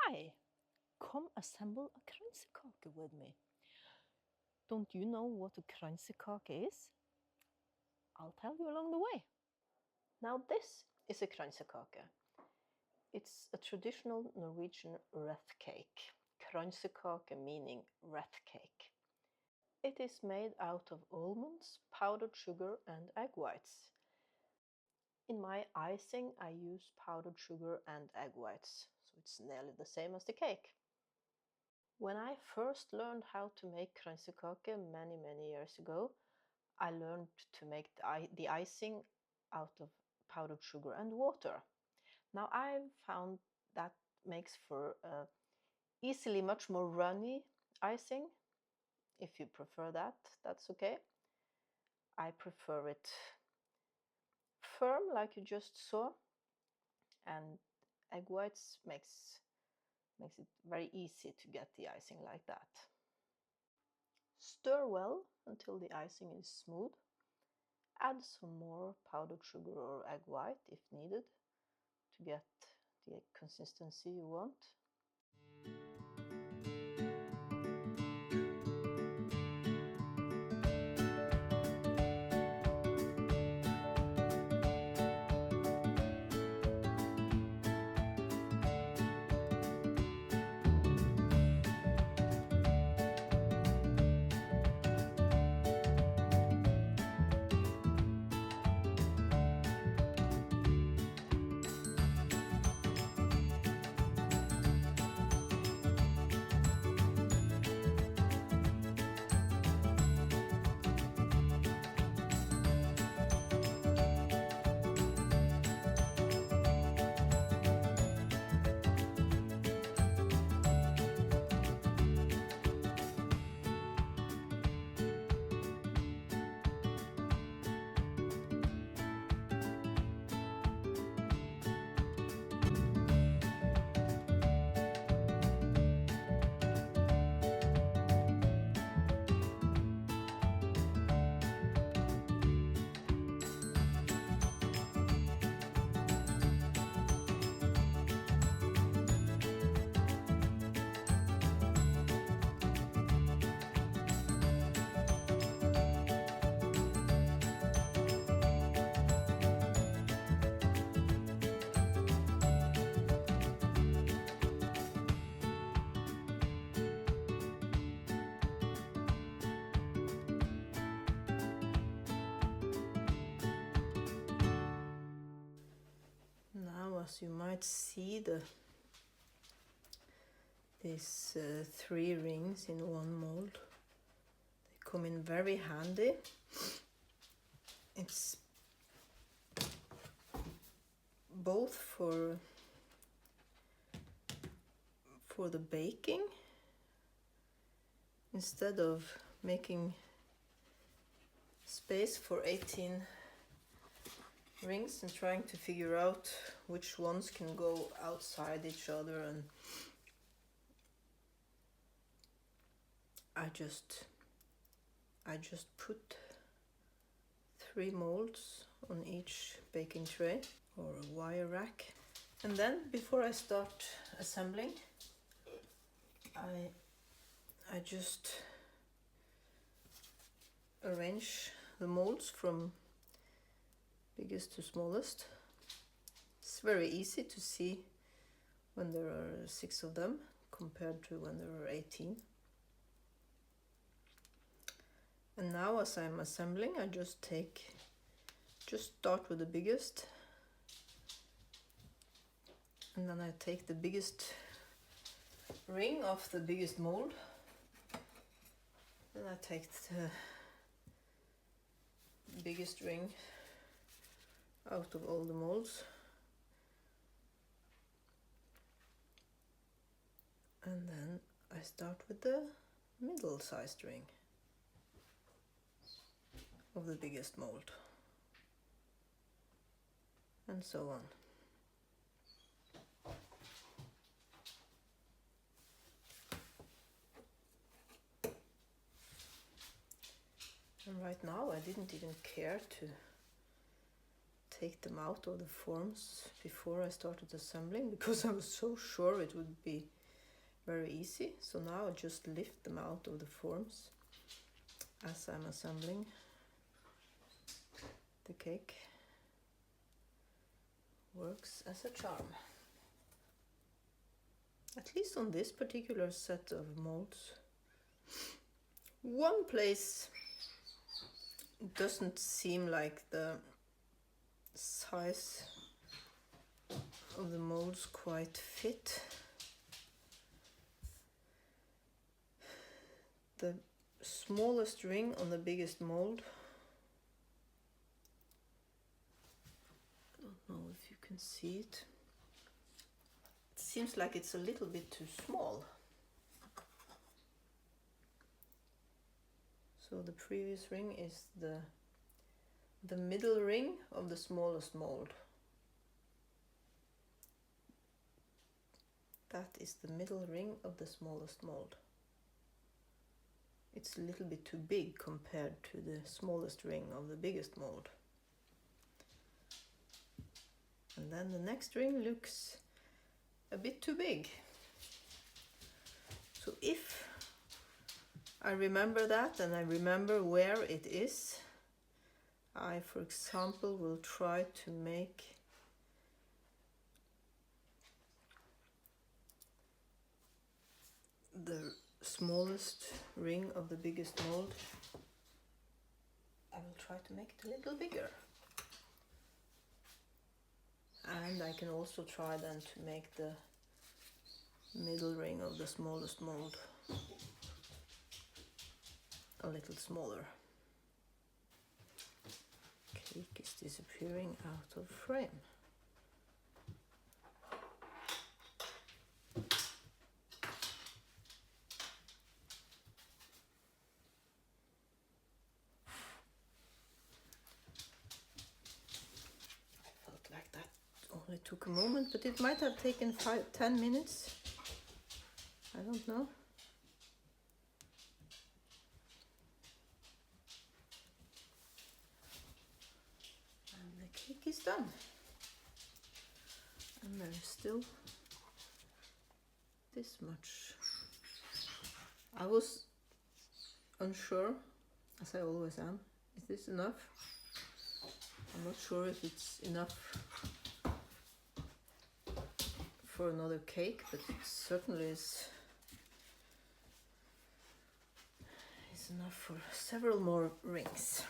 Hi, come assemble a kransekake with me. Don't you know what a kransekake is? I'll tell you along the way. Now this is a kransekake. It's a traditional Norwegian wreath cake. Kransekake meaning wreath cake. It is made out of almonds, powdered sugar and egg whites. In my icing I use powdered sugar and egg whites, so it's nearly the same as the cake. When I first learned how to make kransekake many years ago, I learned to make the icing out of powdered sugar and water. Now I've found that makes for easily much more runny icing. If you prefer that, that's okay. I prefer it firm, like you just saw, and egg whites makes it very easy to get the icing like that. Stir well until the icing is smooth. Add some more powdered sugar or egg white if needed to get the consistency you want. Now, as you might see, these 3 rings in one mold, they come in very handy. It's both for the baking. Instead of making space for 18 rings and trying to figure out which ones can go outside each other, and I just put 3 molds on each baking tray or a wire rack, and then before I start assembling, I just arrange the molds from biggest to smallest. It's very easy to see when there are 6 of them compared to when there are 18. And now, as I'm assembling, I just start with the biggest, and then I take the biggest ring off the biggest mold. Then I take the biggest ring out of all the molds, and then I start with the middle-sized ring of the biggest mold, and so on. And right now I didn't even care to take them out of the forms before I started assembling, because I was so sure it would be very easy. So now I just lift them out of the forms as I'm assembling the cake. Works as a charm. At least on this particular set of molds. One place doesn't seem like the size of the molds quite fit. The smallest ring on the biggest mold. I don't know if you can see it. It seems like it's a little bit too small. So the previous ring is the middle ring of the smallest mold. That is the middle ring of the smallest mold. It's a little bit too big compared to the smallest ring of the biggest mold. And then the next ring looks a bit too big. So if I remember that and I remember where it is, I, for example, will try to make the smallest ring of the biggest mold. I will try to make it a little bigger. And I can also try then to make the middle ring of the smallest mold a little smaller. Cake is disappearing out of frame. It took a moment, but it might have taken 10 minutes. I don't know. And the cake is done. And there's still this much. I was unsure, as I always am. Is this enough? I'm not sure if it's enough for another cake, but it certainly is enough for several more rings.